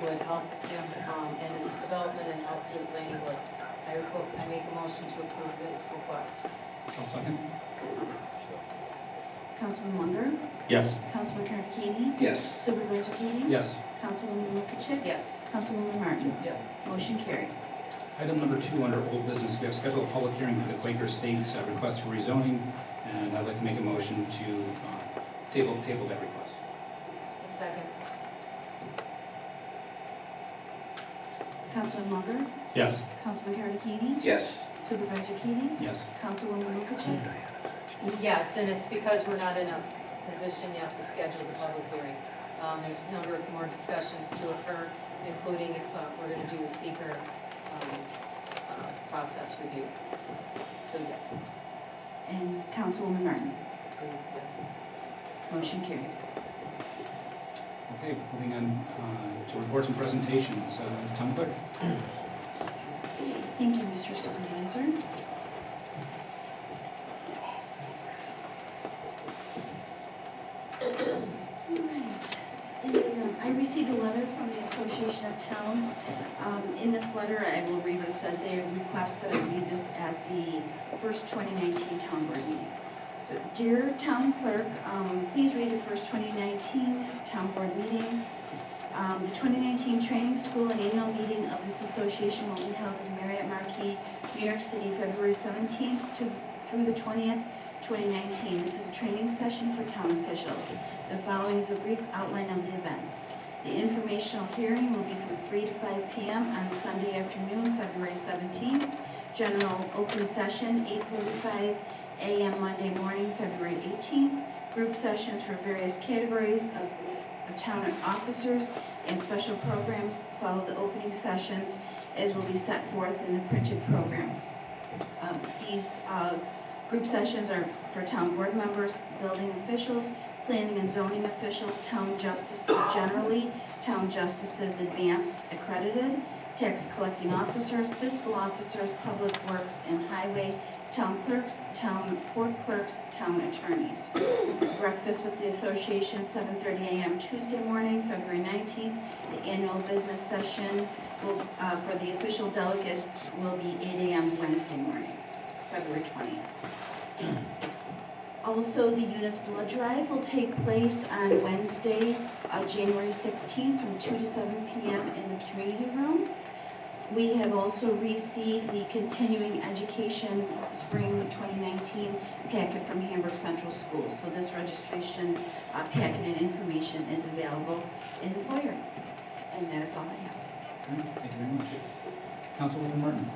would help him in his development and help to the planning board. I make a motion to approve this request. I'll second. Councilman Munger, Yes. Councilman Carnegie, Yes. Supervisor Keating, Yes. Councilwoman Lukacek, Yes. Councilwoman Martin. Yes. Motion carried. Item number 2 under old business, we have scheduled a public hearing for the Quaker Estates request for rezoning, and I'd like to make a motion to table that request. A second. Councilman Munger, Yes. Councilman Carnegie, Yes. Supervisor Keating, Yes. Councilwoman Lukacek, Yes, and it's because we're not in a position yet to schedule the public hearing. There's a number of more discussions to occur, including if we're going to do a seeker process review. So yes. and Councilwoman Martin. Motion carried. Okay, moving on to reports and presentations. Town Clerk. Thank you, Mr. Supervisor. I received a letter from the Association of Towns. In this letter, I will read what it said. They request that I read this at the first 2019 town board meeting. So, dear town clerk, please read the first 2019 town board meeting. The 2019 training school and annual meeting of this association will be held in Marriott Marquis, New York City, February 17th through the 20th, 2019. This is a training session for town officials. The following is a brief outline of the events. The informational hearing will be from 3 to 5 p.m. on Sunday afternoon, February 17th. General open session, 8:45 a.m. Monday morning, February 18th. Group sessions for various categories of town officers and special programs follow the opening sessions as will be set forth in the printed program. These group sessions are for town board members, building officials, planning and zoning officials, town justices generally, town justices advanced accredited, tax collecting officers, fiscal officers, public works and highway, town clerks, town court clerks, town attorneys. Breakfast with the association, 7:30 a.m. Tuesday morning, February 19th. The annual business session will, for the official delegates will be 8 a.m. Wednesday morning, February 20th. Also, the Eunice Blood Drive will take place on Wednesday, January 16th from 2 to 7 p.m. in the community room. We have also received the continuing education spring 2019 packet from Hamburg Central Schools. So this registration packet and information is available in the foyer. And that is all I have. Okay, thank you very much. Councilwoman Martin.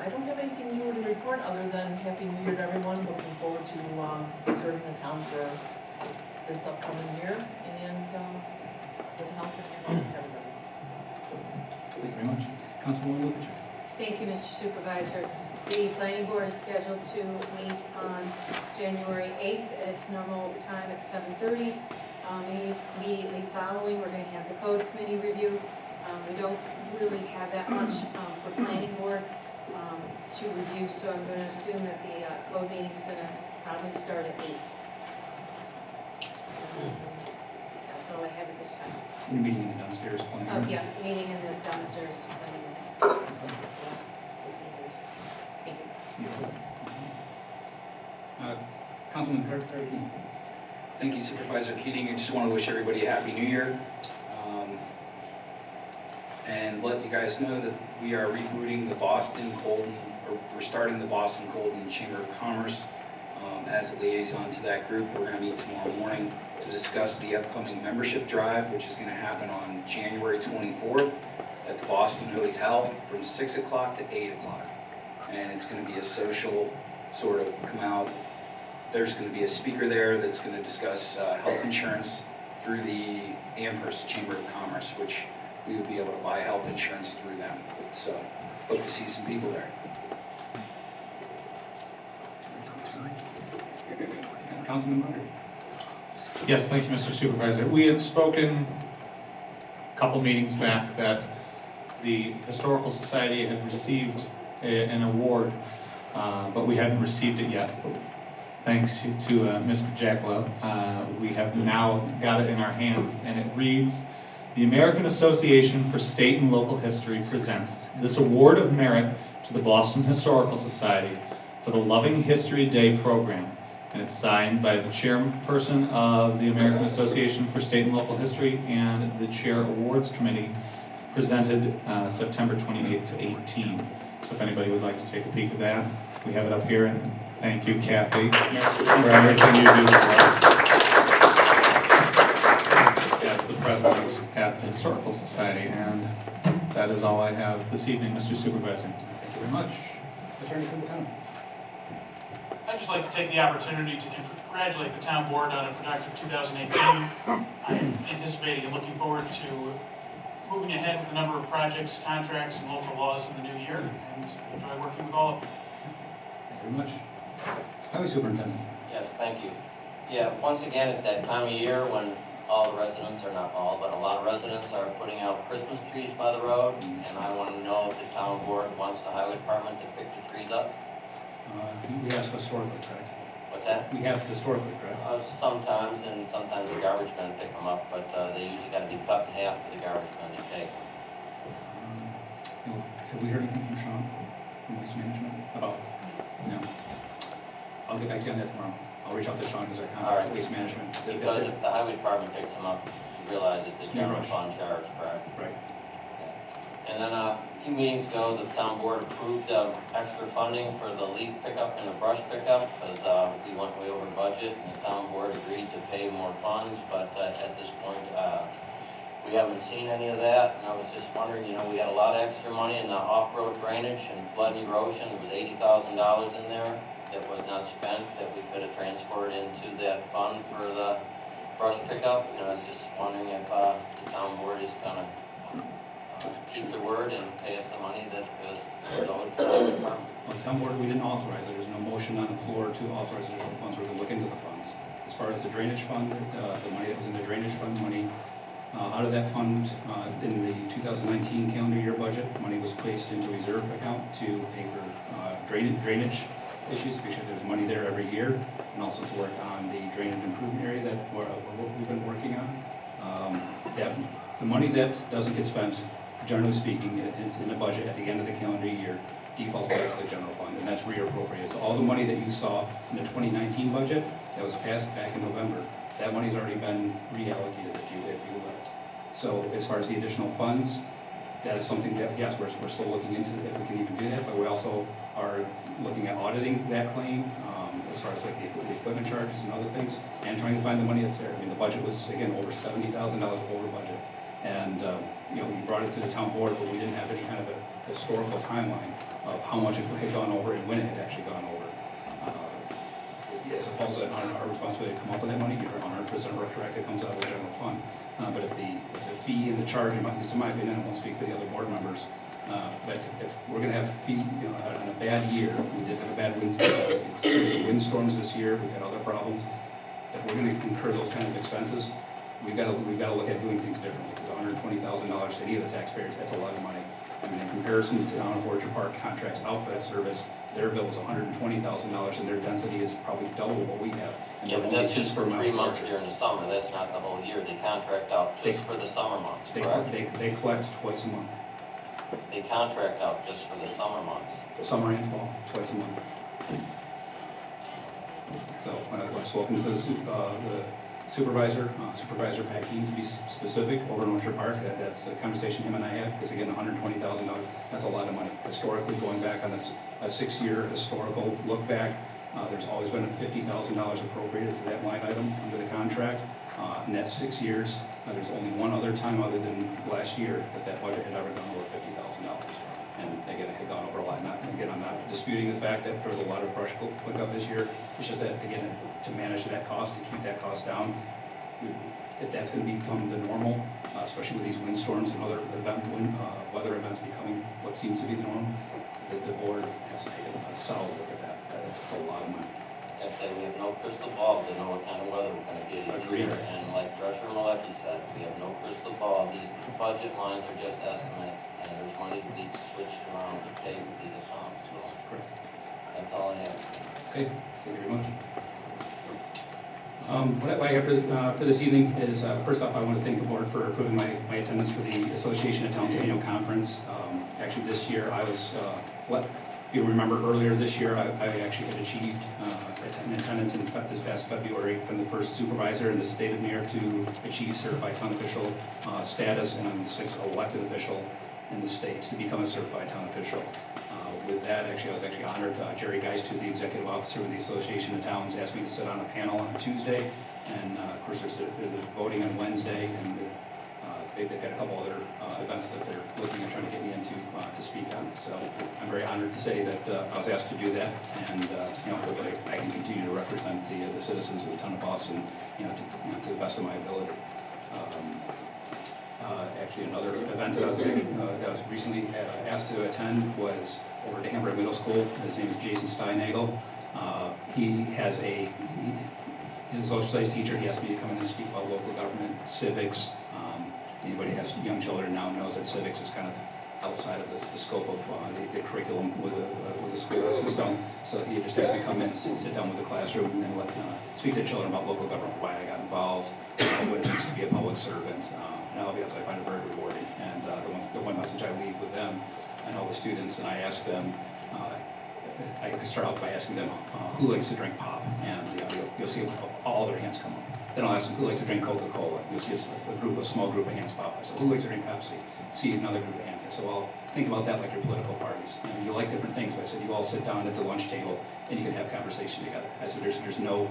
I don't have anything new to report other than Happy New Year to everyone. Looking forward to serving the town for this upcoming year and good health and happiness to everybody. Thank you very much. Councilwoman Lukacek. Thank you, Mr. Supervisor. The planning board is scheduled to meet on January 8th at its normal time at 7:30. Immediately following, we're going to have the code committee review. We don't really have that much for planning board to review, so I'm going to assume that the code meeting is going to probably start at 8. That's all I have at this time. You're meeting in the downstairs planning room. Oh, yeah, meeting in the downstairs. Thank you. Councilman Carnegie. Thank you, Supervisor Keating. I just want to wish everybody a Happy New Year. And let you guys know that we are rebooting the Boston Colton, or we're starting the Boston Colton Chamber of Commerce as a liaison to that group. We're going to meet tomorrow morning to discuss the upcoming membership drive, which is going to happen on January 24th at the Boston Hotel from 6 o'clock to 8 o'clock. And it's going to be a social sort of come out. There's going to be a speaker there that's going to discuss health insurance through the Amherst Chamber of Commerce, which we would be able to buy health insurance through them. So hope to see some people there. Councilman Munger. Yes, thank you, Mr. Supervisor. We had spoken a couple meetings back that the Historical Society had received an award, but we hadn't received it yet. Thanks to Mr. Jacklow, we have now got it in our hands, and it reads, The American Association for State and Local History presents this award of merit to the Boston Historical Society for the Loving History Day program. And it's signed by the chairperson of the American Association for State and Local History and the Chair Awards Committee, presented September 28th to 18. So if anybody would like to take a peek at that, we have it up here. And thank you, Kathy, for everything you do for us. As the president at the Historical Society, and that is all I have this evening, Mr. Supervisor. Thank you very much. Attorney for the town. I'd just like to take the opportunity to congratulate the town board on a productive 2018. I'm anticipating and looking forward to moving ahead with a number of projects, contracts, and local laws in the new year, and enjoy working with all of you. Thank you very much. Highway Superintendent. Yes, thank you. Yeah, once again, it's that time of year when all the residents, or not all, but a lot of residents are putting out Christmas trees by the road, and I want to know if the town board wants the highway department to pick the trees up. We have historically, correct? What's that? We have historically, correct? Sometimes, and sometimes the garbage men pick them up, but they usually got to be cut in half for the garbage men to take. Have we heard anything from Sean, from Waste Management, about, no? I'll get back to you on that tomorrow. I'll reach out to Sean, because I All right. contact Waste Management. Because if the highway department picks them up, you realize it's the general fund charge, correct? Right. And then a few meetings ago, the town board approved extra funding for the leaf pickup and the brush pickup, because we went way over budget, and the town board agreed to pay more funds, but at this point, we haven't seen any of that, and I was just wondering, you know, we had a lot of extra money in the off-road drainage and flood and erosion. There was $80,000 in there that was not spent, that we could have transferred into that fund for the brush pickup. And I was just wondering if the town board is gonna keep their word and pay us the money that was owed to the highway department. Well, the town board, we didn't authorize it. There's no motion on the floor to authorize additional funds. We're going to look into the funds. As far as the drainage fund, the money that was in the drainage fund, money out of that fund in the 2019 calendar year budget, money was placed into a reserve account to pay for drainage issues, because there's money there every year, and also to work on the drainage improvement area that we've been working on. The money that doesn't get spent, generally speaking, it's in the budget at the end of the calendar year, defaults back to the general fund, and that's reappropriated. So all the money that you saw in the 2019 budget that was passed back in November, that money's already been reallocated if you let. So as far as the additional funds, that is something that, yes, we're still looking into if we can even do that, but we also are looking at auditing that claim, as far as like the equipment charges and other things, and trying to find the money that's there. I mean, the budget was, again, over $70,000 over budget. And, you know, we brought it to the town board, but we didn't have any kind of a historical timeline of how much it had gone over and when it had actually gone over. I suppose that on our responsibility to come up with that money, you're 100% correct, it comes out of the general fund. But if the fee and the charge, at least in my opinion, I won't speak for the other board members, but if we're going to have fee, you know, on a bad year, we did have a bad windstorms this year, we've had other problems. If we're going to incur those kind of expenses, we've got to look at doing things differently. Because $120,000 to any of the taxpayers, that's a lot of money. I mean, in comparison to Town of Orchard Park contracts out for that service, their bill was $120,000, and their density is probably double what we have. And Yeah, they're but only that's just for 3 miles months larger. during the summer, that's not the whole year. They contract out just for the summer months, correct? They collect twice a month, They contract out just for the summer months. summer and fall, twice a month. So I've spoken to the supervisor, Supervisor Paquin, to be specific, over in Orchard Park. That's a conversation him and I had, because again, $120,000, that's a lot of money. Historically, going back on a 6-year historical look back, there's always been $50,000 appropriated for that line item under the contract. In that 6 years, there's only one other time other than last year that budget had ever gone over $50,000. And again, it had gone over a lot. Again, I'm not disputing the fact that there was a lot of brush cleanup this year. It's just that, again, to manage that cost, to keep that cost down, if that's going to become the normal, especially with these windstorms and other weather events becoming what seems to be the norm, the board has to take a solid look at that. That's a lot of money. I say we have no crystal ball to know what kind of weather we're gonna get each Agreed. year. And like Treasurer Malecki said, we have no crystal ball. These budget lines are just estimates, and there's money to be switched around to pay with these amounts. So Correct. that's all I have. Okay, thank you very much. What I have for this evening is, first off, I want to thank the board for approving my attendance for the Association of Towns Annual Conference. Actually, this year, I was, if you remember earlier this year, I actually had achieved attendance in this past February from the first supervisor in the state of New York to achieve certified town official status, and I'm the sixth elected official in the state to become a certified town official. With that, actually, I was actually honored. Jerry Geist, who's the executive officer of the Association of Towns, asked me to sit on a panel on Tuesday, and of course, there's voting on Wednesday, and they've got a couple other events that they're looking at trying to get me into to speak on. So I'm very honored to say that I was asked to do that, and hopefully I can continue to represent the citizens of the town of Boston, to the best of my ability. Actually, another event that I was recently asked to attend was over at Hamburg Middle School. His name is Jason Steinagel. He's a social studies teacher. He asked me to come in and speak about local government, civics. Anybody who has young children now knows that civics is kind of outside of the scope of the curriculum with the school system. So he just asked me to come in and sit down with the classroom and speak to children about local government, why I got involved, what it means to be a public servant. And I'll be honest, I find it very rewarding. And the one message I leave with them and all the students, and I ask them, I could start out by asking them who likes to drink pop, and you'll see all their hands come up. Then I'll ask them who likes to drink Coca-Cola. You'll see a small group of hands pop. I said, who likes to drink Pepsi? See another group of hands. I said, well, think about that like your political parties. You like different things. But I said, you all sit down at the lunch table and you can have conversation together. I said, there's no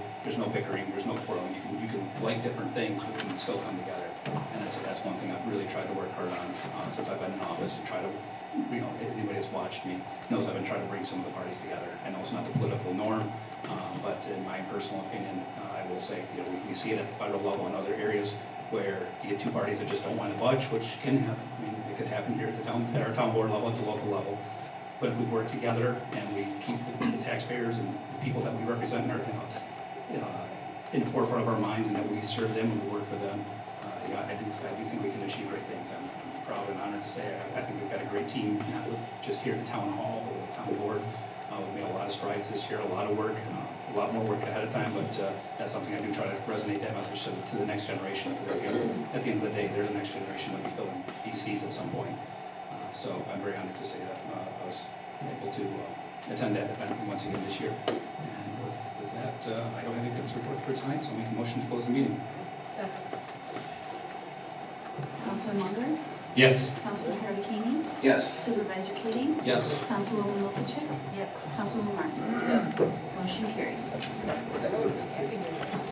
bickering, there's no quarreling. You can like different things, but you can still come together. And I said, that's one thing I've really tried to work hard on since I've been in office, and try to, anybody that's watched me knows I've been trying to bring some of the parties together. I know it's not the political norm, but in my personal opinion, I will say, we see it at the federal level and other areas where you get two parties that just don't want to budge, which can happen. I mean, it could happen here at our town board level, at the local level. But if we work together and we keep the taxpayers and the people that we represent in the forefront of our minds, and that we serve them and we work with them, I do think we can achieve great things. I'm proud and honored to say I think we've got a great team, not just here at the town hall, but the town board. We've made a lot of strides this year, a lot of work, a lot more work ahead of time, but that's something I do try to resonate that message to the next generation, because at the end of the day, they're the next generation that will be filling these seats at some point. So I'm very honored to say that I was able to attend that event once again this year. And with that, I don't have any to report for tonight, so I'll make a motion to close the meeting. Second. Councilman Munger, Yes. Councilman Harvey, Yes. Supervisor Keating, Yes. Councilwoman Lukacek, Yes. Councilwoman Martin. Yes. Motion carries. Happy New Year.